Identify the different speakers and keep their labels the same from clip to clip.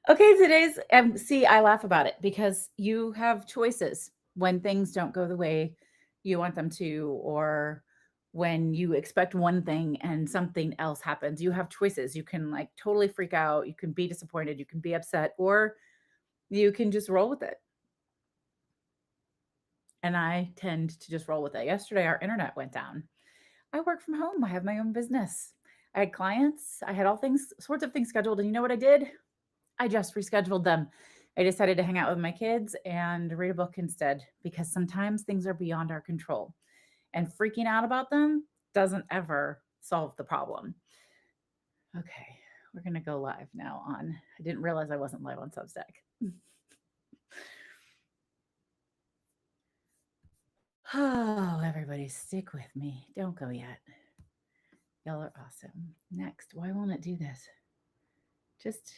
Speaker 1: Okay, today's see, I laugh about it because you have choices when things don't go the way you want them to, or when you expect one thing and something else happens. You have choices. You can like totally freak out, you can be disappointed, you can be upset, or you can just roll with it. And I tend to just roll with it. Yesterday, our internet went down. I work from home. I have my own business. I had clients. I had all things, sorts of things scheduled. And you know what I did? I just rescheduled them. I decided to hang out with my kids and read a book instead because sometimes things are beyond our control and freaking out about them doesn't ever solve the problem. Okay, we're going to go live now on. I didn't realize I wasn't live on Substack. Oh, everybody, stick with me. Don't go yet. Y'all are awesome. Next, why won't it do this? Just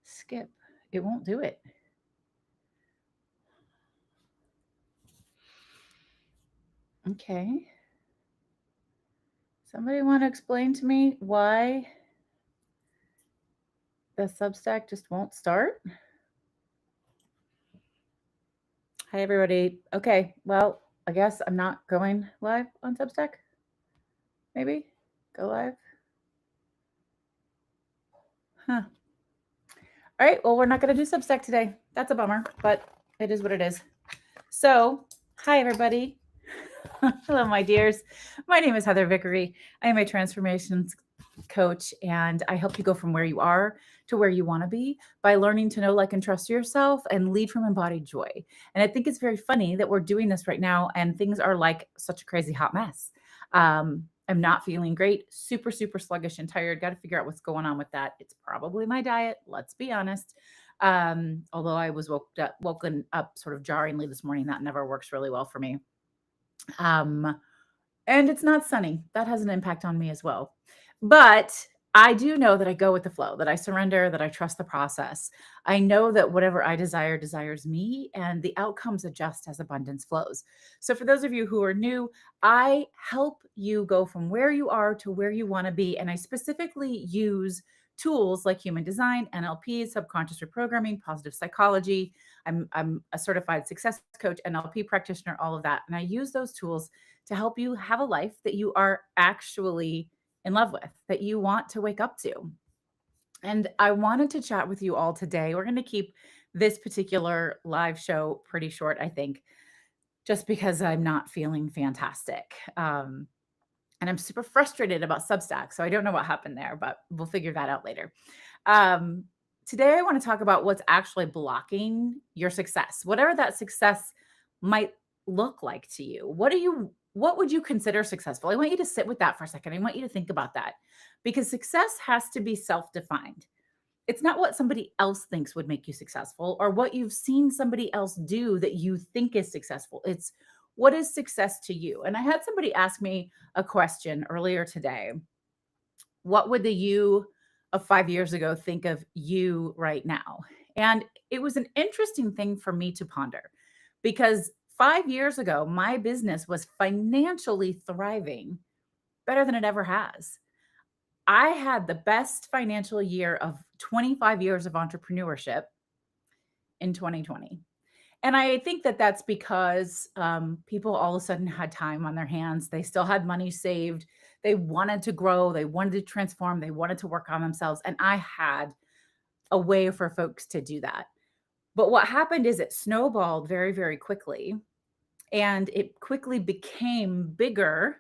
Speaker 1: skip. It won't do it. Okay. Somebody want to explain to me why the Substack just won't start? Hi, everybody. Okay, well, I guess I'm not going live on Substack. Maybe go live. Huh. All right, well, we're not going to do Substack today. That's a bummer, but it is what it is. So, hi, everybody. Hello, my dears. My name is Heather Vickery. I am a transformations coach, and I help you go from where you are to where you want to be by learning to know, like, and trust yourself and lead from embodied joy. And I think it's very funny that we're doing this right now, and things are like such a crazy hot mess. I'm not feeling great, super, super sluggish and tired. Got to figure out what's going on with that. It's probably my diet, let's be honest. Although I was woken up sort of jarringly this morning, that never works really well for me. Um, and it's not sunny. That has an impact on me as well. But I do know that I go with the flow, that I surrender, that I trust the process. I know that whatever I desire desires me, and the outcomes adjust as abundance flows. So, for those of you who are new, I help you go from where you are to where you want to be. And I specifically use tools like human design, NLP, subconscious reprogramming, positive psychology. I'm a certified success coach, NLP practitioner, all of that. And I use those tools to help you have a life that you are actually in love with, that you want to wake up to. And I wanted to chat with you all today. We're going to keep this particular live show pretty short, I think, just because I'm not feeling fantastic. And I'm super frustrated about Substack. So I don't know what happened there, but we'll figure that out later. Um, Today, I want to talk about what's actually blocking your success, whatever that success might look like to you. What would you consider successful? I want you to sit with that for a second. I want you to think about that because success has to be self-defined. It's not what somebody else thinks would make you successful or what you've seen somebody else do that you think is successful. It's what is success to you? And I had somebody ask me a question earlier today. What would the you of 5 years ago think of you right now? And it was an interesting thing for me to ponder because 5 years ago, my business was financially thriving better than it ever has. I had the best financial year of 25 years of entrepreneurship in 2020. And I think that that's because people all of a sudden had time on their hands. They still had money saved. They wanted to grow. They wanted to transform. They wanted to work on themselves. And I had a way for folks to do that. But what happened is it snowballed very, very quickly. And it quickly became bigger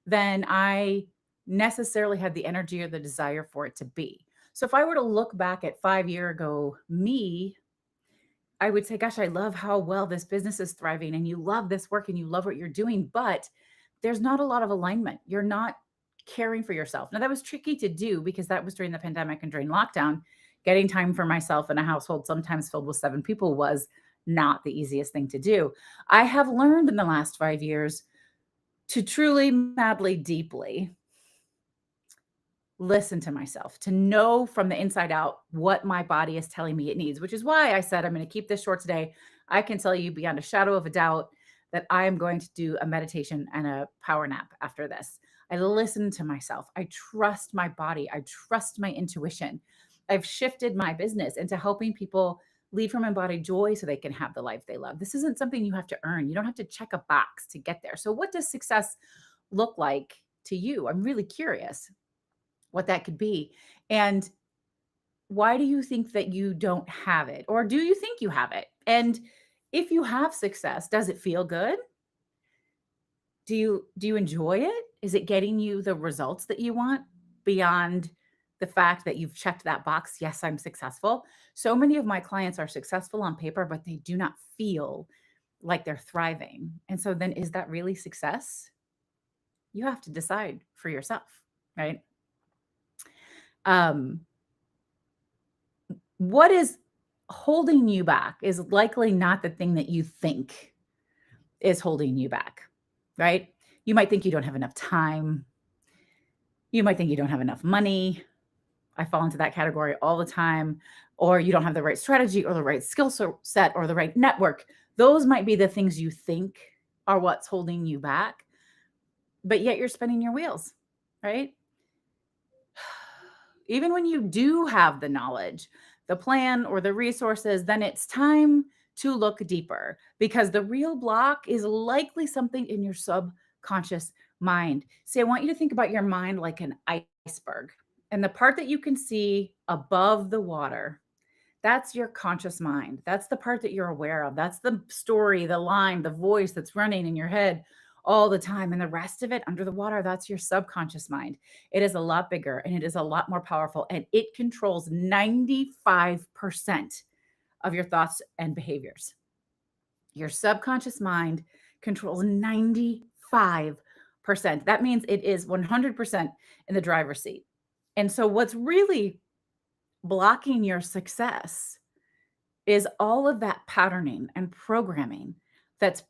Speaker 1: than I necessarily had the energy or the desire for it to be. So if I were to look back at 5 year ago me, I would say, gosh, I love how well this business is thriving and you love this work and you love what you're doing, but there's not a lot of alignment. You're not caring for yourself. Now, that was tricky to do because that was during the pandemic and during lockdown. Getting time for myself in a household sometimes filled with 7 people was not the easiest thing to do. I have learned in the last 5 years to truly, madly, deeply listen to myself, to know from the inside out what my body is telling me it needs, which is why I said I'm going to keep this short today. I can tell you beyond a shadow of a doubt that I am going to do a meditation and a power nap after this. I listen to myself. I trust my body. I trust my intuition. I've shifted my business into helping people lead from embodied joy so they can have the life they love. This isn't something you have to earn. You don't have to check a box to get there. So, what does success look like to you? I'm really curious what that could be. And why do you think that you don't have it? Or do you think you have it? And if you have success, does it feel good? Do you enjoy it? Is it getting you the results that you want beyond the fact that you've checked that box? Yes, I'm successful. So many of my clients are successful on paper, but they do not feel like they're thriving. And so then is that really success? You have to decide for yourself, right? Um, what is holding you back is likely not the thing that you think is holding you back, right? You might think you don't have enough time. You might think you don't have enough money. I fall into that category all the time. Or you don't have the right strategy or the right skill set or the right network. Those might be the things you think are what's holding you back, but yet you're spinning your wheels, right? Even when you do have the knowledge, the plan, or the resources, then it's time to look deeper because the real block is likely something in your subconscious mind. See, I want you to think about your mind like an iceberg, and the part that you can see above the water, that's your conscious mind. That's the part that you're aware of. That's the story, the line, the voice that's running in your head all the time. And the rest of it under the water, that's your subconscious mind. It is a lot bigger and it is a lot more powerful. And it controls 95% of your thoughts and behaviors. Your subconscious mind controls 95%. That means it is 100% in the driver's seat. And so, what's really blocking your success is all of that patterning and programming that's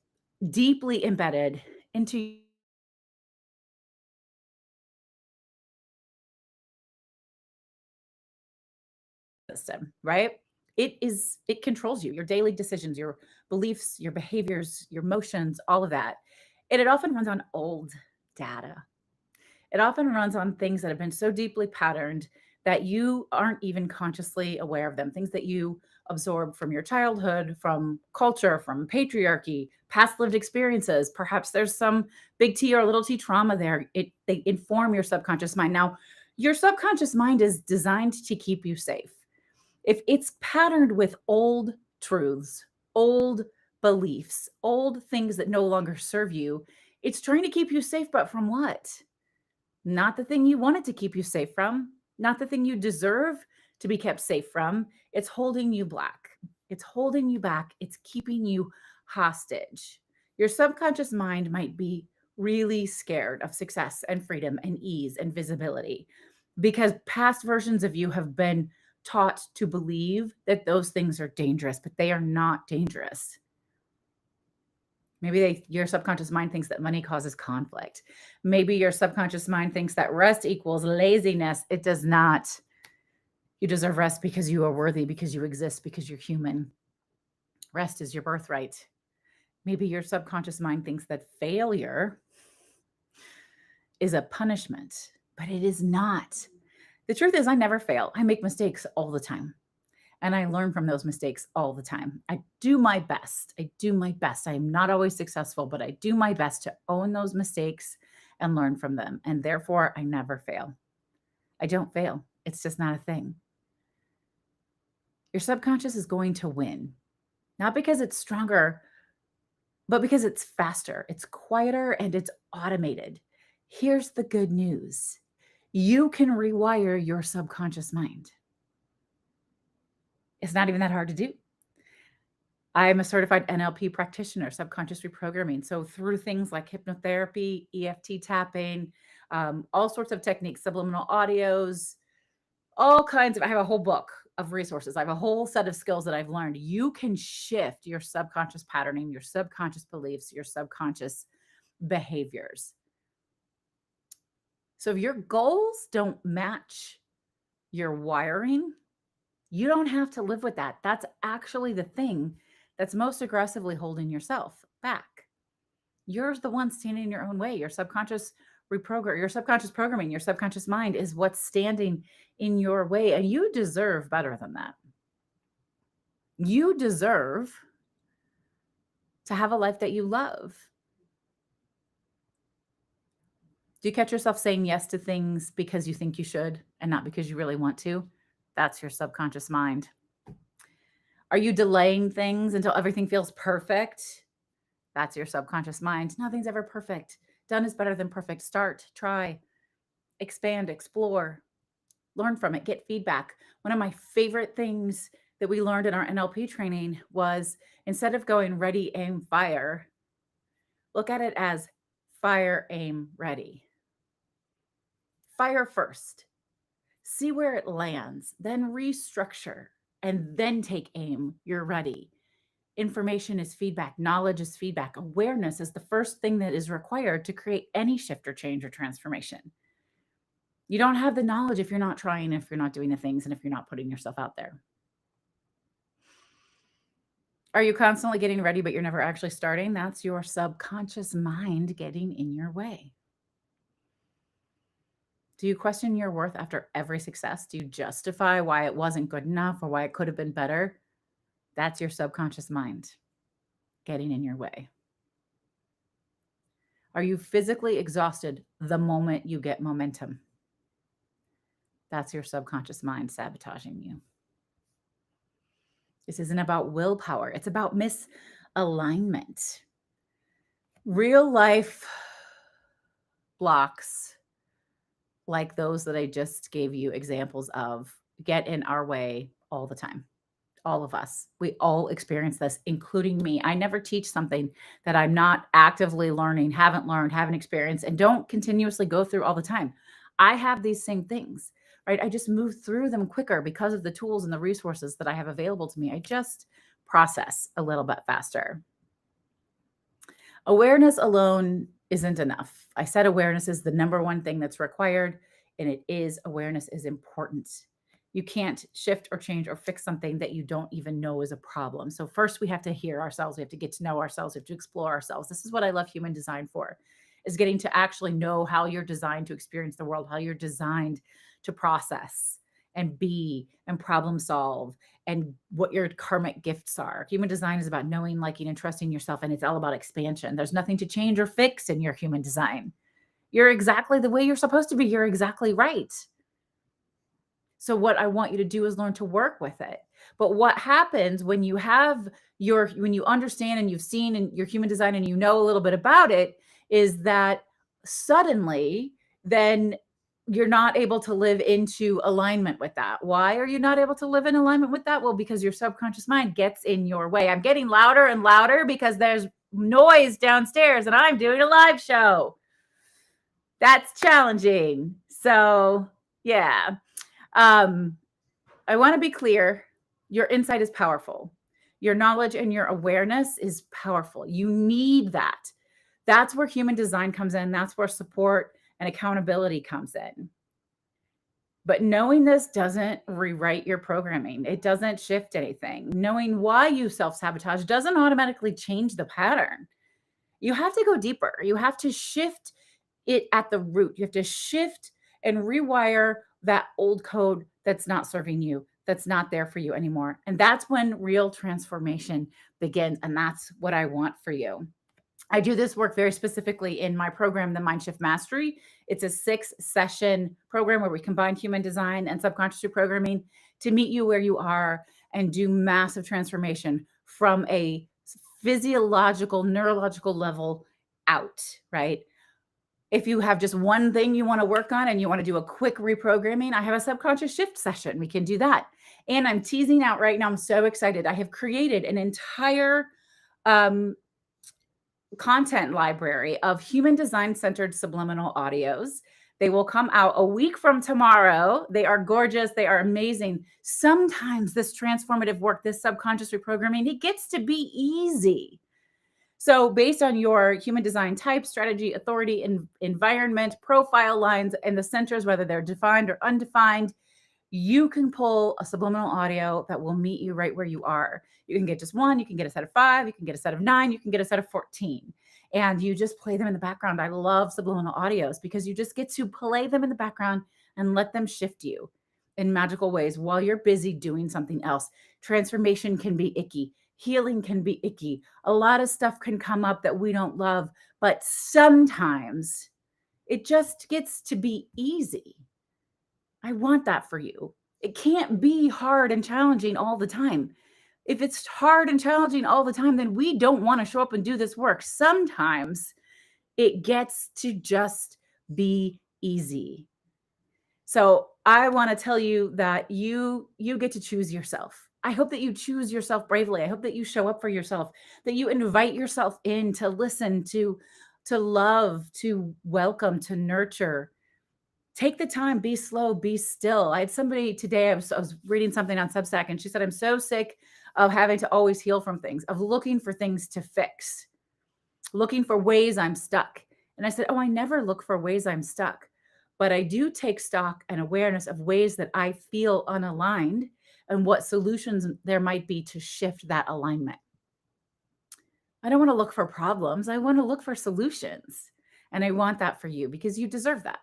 Speaker 1: deeply embedded into your system, right? It controls you, your daily decisions, your beliefs, your behaviors, your emotions, all of that. And it often runs on old data. It often runs on things that have been so deeply patterned that you aren't even consciously aware of them, things that you absorb from your childhood, from culture, from patriarchy, past lived experiences. Perhaps there's some big T or little t trauma there. They inform your subconscious mind. Now, your subconscious mind is designed to keep you safe. If it's patterned with old truths, old beliefs, old things that no longer serve you, it's trying to keep you safe, but from what? Not the thing you wanted to keep you safe from, not the thing you deserve to be kept safe from. It's holding you back. It's holding you back. It's keeping you hostage. Your subconscious mind might be really scared of success and freedom and ease and visibility because past versions of you have been taught to believe that those things are dangerous, but they are not dangerous. Maybe your subconscious mind thinks that money causes conflict. Maybe your subconscious mind thinks that rest equals laziness. It does not. You deserve rest because you are worthy, because you exist, because you're human. Rest is your birthright. Maybe your subconscious mind thinks that failure is a punishment, but it is not. The truth is, I never fail. I make mistakes all the time. And I learn from those mistakes all the time. I do my best. I do my best. I am not always successful, but I do my best to own those mistakes and learn from them. And therefore, I never fail. I don't fail. It's just not a thing. Your subconscious is going to win, not because it's stronger, but because it's faster, it's quieter, and it's automated. Here's the good news: you can rewire your subconscious mind. It's not even that hard to do. I'm a certified NLP practitioner, subconscious reprogramming. So through things like hypnotherapy, EFT tapping, all sorts of techniques, subliminal audios, all kinds of, I have a whole book of resources. I have a whole set of skills that I've learned. You can shift your subconscious patterning, your subconscious beliefs, your subconscious behaviors. So if your goals don't match your wiring, you don't have to live with that. That's actually the thing that's most aggressively holding yourself back. You're the one standing in your own way. Your subconscious reprogram, your subconscious programming, your subconscious mind is what's standing in your way. And you deserve better than that. You deserve to have a life that you love. Do you catch yourself saying yes to things because you think you should and not because you really want to? That's your subconscious mind. Are you delaying things until everything feels perfect? That's your subconscious mind. Nothing's ever perfect. Done is better than perfect. Start, try, expand, explore, learn from it, get feedback. One of my favorite things that we learned in our NLP training was instead of going ready, aim, fire, look at it as fire, aim, ready. Fire first. See where it lands, then restructure, and then take aim. You're ready. Information is feedback. Knowledge is feedback. Awareness is the first thing that is required to create any shift or change or transformation. You don't have the knowledge if you're not trying, if you're not doing the things, and if you're not putting yourself out there. Are you constantly getting ready, but you're never actually starting? That's your subconscious mind getting in your way. Do you question your worth after every success? Do you justify why it wasn't good enough or why it could have been better? That's your subconscious mind getting in your way. Are you physically exhausted the moment you get momentum? That's your subconscious mind sabotaging you. This isn't about willpower. It's about misalignment. Real life blocks like those that I just gave you examples of get in our way all the time. All of us. We all experience this, including me. I never teach something that I'm not actively learning, haven't learned, haven't experienced, and don't continuously go through all the time. I have these same things, right? I just move through them quicker because of the tools and the resources that I have available to me. I just process a little bit faster. Awareness alone isn't enough. I said awareness is the number one thing that's required, and it is. Awareness is important. You can't shift or change or fix something that you don't even know is a problem. So first we have to hear ourselves. We have to get to know ourselves. We have to explore ourselves. This is what I love human design for, is getting to actually know how you're designed to experience the world, how you're designed to process and be and problem solve, and what your karmic gifts are. Human design is about knowing, liking, and trusting yourself, and it's all about expansion. There's nothing to change or fix in your human design. You're exactly the way you're supposed to be. You're exactly right. So what I want you to do is learn to work with it. But what happens when you have when you understand and you've seen in your human design and you know a little bit about it, is that suddenly then you're not able to live into alignment with that. Why are you not able to live in alignment with that? Well, because your subconscious mind gets in your way. I'm getting louder and louder because there's noise downstairs and I'm doing a live show. That's challenging. So yeah. I want to be clear. Your insight is powerful. Your knowledge and your awareness is powerful. You need that. That's where human design comes in. That's where support and accountability comes in. But knowing this doesn't rewrite your programming. It doesn't shift anything. Knowing why you self-sabotage doesn't automatically change the pattern. You have to go deeper. You have to shift it at the root. You have to shift and rewire that old code that's not serving you, that's not there for you anymore. And that's when real transformation begins. And that's what I want for you. I do this work very specifically in my program, the Mindshift Mastery. It's a 6-session program where we combine human design and subconscious reprogramming to meet you where you are and do massive transformation from a physiological, neurological level out, right? If you have just one thing you want to work on and you want to do a quick reprogramming, I have a subconscious shift session. We can do that. And I'm teasing out right now. I'm so excited. I have created an entire content library of human design centered subliminal audios. They will come out a week from tomorrow. They are gorgeous. They are amazing. Sometimes this transformative work, this subconscious reprogramming, it gets to be easy. So based on your human design type, strategy, authority, environment, profile lines, and the centers, whether they're defined or undefined, you can pull a subliminal audio that will meet you right where you are. You can get just one, you can get a set of 5, you can get a set of 9, you can get a set of 14. and you just play them in the background. I love subliminal audios because you just get to play them in the background and let them shift you in magical ways while you're busy doing something else. Transformation can be icky. Healing can be icky. A lot of stuff can come up that we don't love, but sometimes it just gets to be easy. I want that for you. It can't be hard and challenging all the time. If it's hard and challenging all the time, then we don't want to show up and do this work. Sometimes it gets to just be easy. So I want to tell you that you get to choose yourself. I hope that you choose yourself bravely. I hope that you show up for yourself, that you invite yourself in to listen, to love, to welcome, to nurture. Take the time, be slow, be still. I had somebody today, I was reading something on Substack, and she said, I'm so sick of having to always heal from things, of looking for things to fix, looking for ways I'm stuck. And I said, oh, I never look for ways I'm stuck, but I do take stock and awareness of ways that I feel unaligned and what solutions there might be to shift that alignment. I don't want to look for problems. I want to look for solutions. And I want that for you because you deserve that.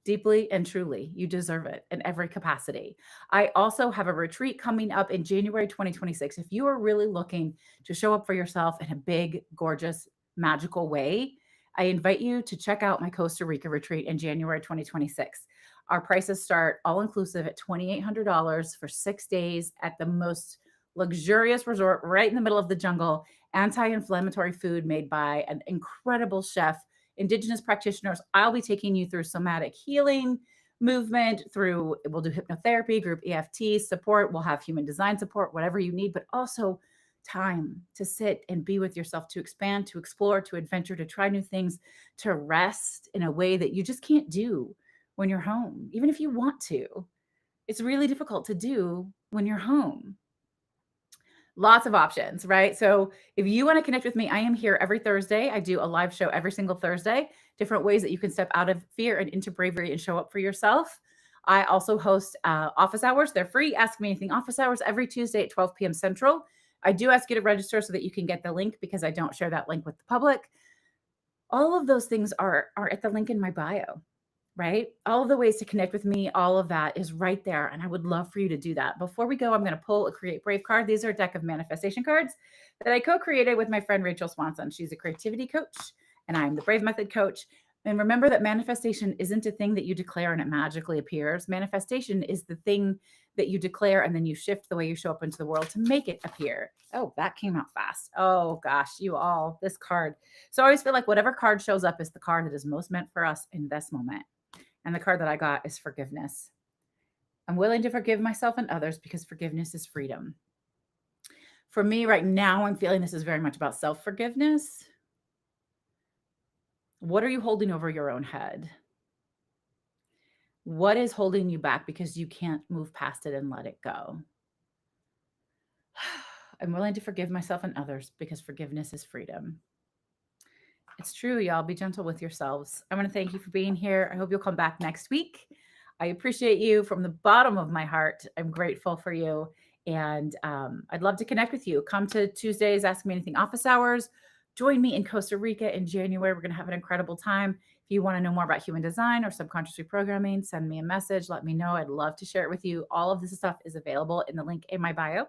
Speaker 1: Deeply and truly, you deserve it in every capacity. I also have a retreat coming up in January 2026. If you are really looking to show up for yourself in a big, gorgeous, magical way, I invite you to check out my Costa Rica retreat in January 2026. Our prices start all inclusive at $2,800 for 6 days at the most luxurious resort right in the middle of the jungle, anti-inflammatory food made by an incredible chef, Indigenous practitioners. I'll be taking you through somatic healing, movement, we'll do hypnotherapy, group EFT support, we'll have human design support, whatever you need, but also time to sit and be with yourself, to expand, to explore, to adventure, to try new things, to rest in a way that you just can't do when you're home. Even if you want to, it's really difficult to do when you're home. Lots of options, right? So if you want to connect with me, I am here every Thursday. I do a live show every single Thursday, different ways that you can step out of fear and into bravery and show up for yourself. I also host office hours. They're free. Ask Me Anything office hours every Tuesday at 12 p.m. Central. I do ask you to register so that you can get the link because I don't share that link with the public. All of those things are at the link in my bio, right? All of the ways to connect with me, all of that is right there. And I would love for you to do that. Before we go, I'm going to pull a Create Brave card. These are a deck of manifestation cards that I co-created with my friend Rachel Swanson. She's a creativity coach and I'm the Brave Method coach. And remember that manifestation isn't a thing that you declare and it magically appears. Manifestation is the thing that you declare and then you shift the way you show up into the world to make it appear. Oh, that came out fast. Oh gosh, this card. So I always feel like whatever card shows up is the card that is most meant for us in this moment. And the card that I got is forgiveness. I'm willing to forgive myself and others because forgiveness is freedom. For me right now, I'm feeling this is very much about self-forgiveness. What are you holding over your own head? What is holding you back because you can't move past it and let it go? I'm willing to forgive myself and others because forgiveness is freedom. It's true, y'all. Be gentle with yourselves. I want to thank you for being here. I hope you'll come back next week. I appreciate you from the bottom of my heart. I'm grateful for you. And I'd love to connect with you. Come to Tuesdays, Ask Me Anything office hours. Join me in Costa Rica in January. We're going to have an incredible time. If you want to know more about human design or subconscious reprogramming, send me a message. Let me know. I'd love to share it with you. All of this stuff is available in the link in my bio.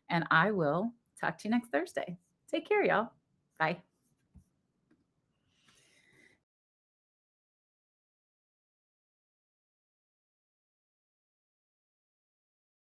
Speaker 1: And I will talk to you next Thursday. Take care, y'all. Bye.